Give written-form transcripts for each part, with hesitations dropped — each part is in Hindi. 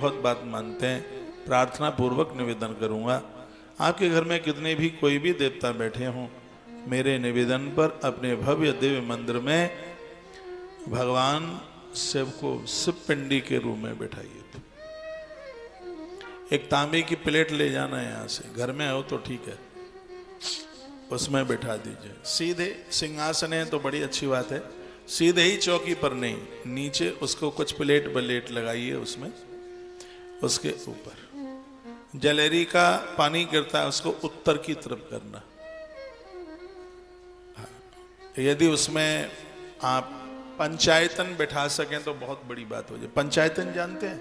बहुत बात मानते हैं, प्रार्थना पूर्वक निवेदन करूंगा। आपके घर में कितने भी कोई भी देवता बैठे हों, मेरे निवेदन पर अपने भव्य दिव्य मंदिर में भगवान शिव को शिव पिंडी के रूप में बैठाइए। एक तांबे की प्लेट ले जाना है, यहाँ से घर में हो तो ठीक है, उसमें बैठा दीजिए। सीधे सिंहासन है तो बड़ी अच्छी बात है, सीधे ही चौकी पर नहीं, नीचे उसको कुछ प्लेट बलेट लगाइए, उसमें उसके ऊपर जलेरी का पानी गिरता है, उसको उत्तर की तरफ करना। यदि उसमें आप पंचायतन बैठा सकें तो बहुत बड़ी बात हो जाए। पंचायतन जानते हैं?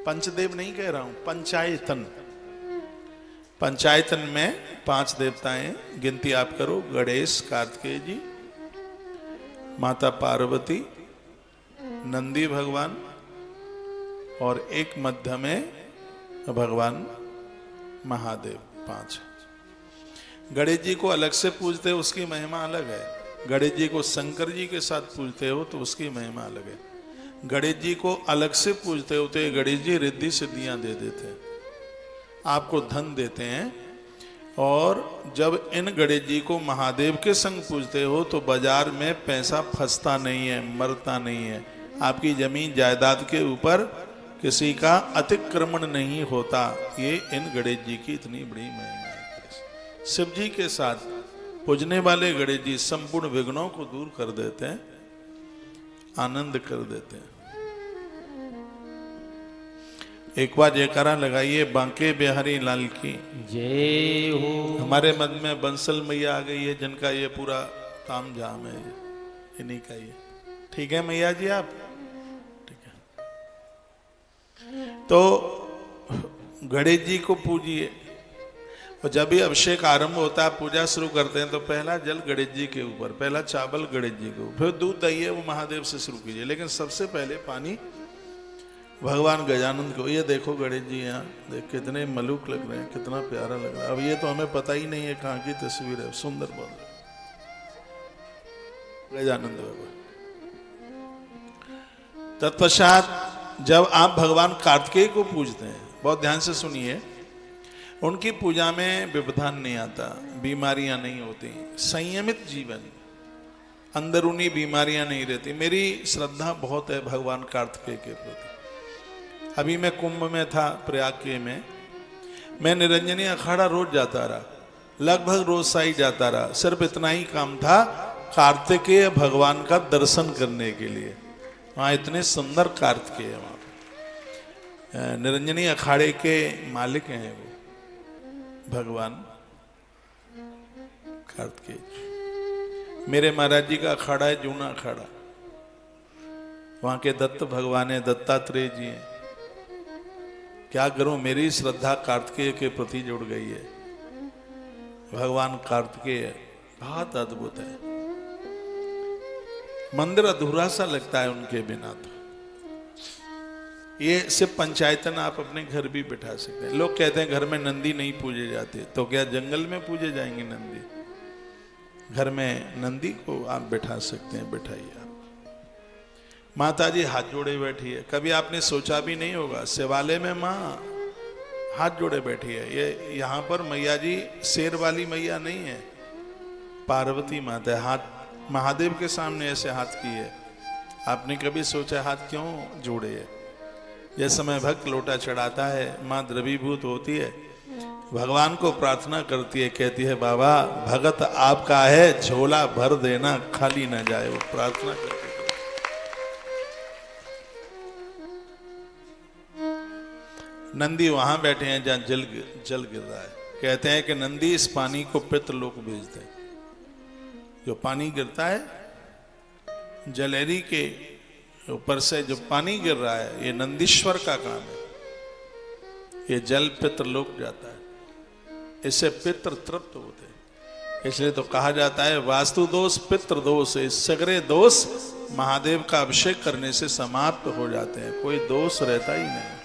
पंचदेव नहीं कह रहा हूं, पंचायतन। पंचायतन में 5 देवताएं, गिनती आप करो, गणेश, कार्तिकेय जी, माता पार्वती, नंदी भगवान और एक मध्य में भगवान महादेव, 5। गणेश जी को अलग से पूजते हो, उसकी महिमा अलग है। गणेश जी को शंकर जी के साथ पूजते हो तो उसकी महिमा अलग है। गणेश जी को अलग से पूजते हो तो ये गणेश जी रिद्धि सिद्धियां दे देते हैं, आपको धन देते हैं। और जब इन गणेश जी को महादेव के संग पूजते हो तो बाजार में पैसा फंसता नहीं है, मरता नहीं है, आपकी जमीन जायदाद के ऊपर किसी का अतिक्रमण नहीं होता। ये इन गणेश जी की इतनी बड़ी महिमा है। शिव जी के साथ पूजने वाले गणेश जी संपूर्ण विघ्नों को दूर कर देते हैं, आनंद कर देते हैं। एक बार जयकारा लगाइए, बांके बिहारी लाल की जय हो। हमारे मन में बंसल मैया आ गई है, जिनका ये पूरा काम झाम है, इन्हीं का ये। ठीक है मैया जी, आप ठीक है। तो गणेश जी को पूजिए, और जब भी अभिषेक आरंभ होता है, पूजा शुरू करते हैं, तो पहला जल गणेश जी के ऊपर, पहला चावल गणेश जी को, फिर दूध दही है वो महादेव से शुरू कीजिए, लेकिन सबसे पहले पानी भगवान गजानंद को। ये देखो गणेश जी यहाँ देख कितने मलूक लग रहे हैं, कितना प्यारा लग रहा है। अब ये तो हमें पता ही नहीं है कहाँ की तस्वीर है, सुंदर बहुत गजानंद भगवान। तत्पश्चात जब आप भगवान कार्तिकेय को पूजते हैं, बहुत ध्यान से सुनिए, उनकी पूजा में व्यवधान नहीं आता, बीमारियां नहीं होती, संयमित जीवन, अंदरूनी बीमारियां नहीं रहती। मेरी श्रद्धा बहुत है भगवान कार्तिकेय के प्रति। अभी मैं कुंभ में था, प्रयाग के में, मैं निरंजनी अखाड़ा रोज जाता रहा, लगभग रोज साई जाता रहा। सिर्फ इतना ही काम था, कार्तिकेय भगवान का दर्शन करने के लिए। वहाँ इतने सुंदर कार्तिकेय, वहाँ निरंजनी अखाड़े के मालिक हैं वो भगवान कार्तिकेय। मेरे महाराज जी का अखाड़ा है, जूना अखाड़ा, वहां के दत्त भगवान है, दत्तात्रेय जी हैं। क्या करूं, मेरी श्रद्धा कार्तिकेय के प्रति जुड़ गई है। भगवान कार्तिकेय बहुत अद्भुत है, मंदिर अधूरा सा लगता है उनके बिना। तो ये सिर्फ पंचायतन आप अपने घर भी बिठा सकते हैं। लोग कहते हैं घर में नंदी नहीं पूजे जाते, तो क्या जंगल में पूजे जाएंगे नंदी? घर में नंदी को आप बिठा सकते हैं, बिठाइए आप। माता जी हाथ जोड़े बैठी है, कभी आपने सोचा भी नहीं होगा, शिवालय में माँ हाथ जोड़े बैठी है। ये यहाँ पर मैया जी शेर वाली मैया नहीं है, पार्वती माता है। हाथ महादेव के सामने ऐसे हाथ किए, आपने कभी सोचा हाथ क्यों जोड़े है? जिस समय भक्त लोटा चढ़ाता है, माँ द्रवीभूत होती है, भगवान को प्रार्थना करती है, कहती है बाबा भगत आपका है, झोला भर देना खाली ना जाए। वो प्रार्थना करती है। नंदी वहां बैठे हैं जहां जल गिर रहा है। कहते हैं कि नंदी इस पानी को पितृलोक भेज दे। जो पानी गिरता है जलेरी के ऊपर से, जो पानी गिर रहा है, ये नंदीश्वर का काम है। ये जल पितृलोक जाता है, इससे पितृ तृप्त होते हैं। इसलिए तो कहा जाता है वास्तु दोष पितृ दोष, इस सगरे दोष महादेव का अभिषेक करने से समाप्त हो जाते हैं, कोई दोष रहता ही नहीं।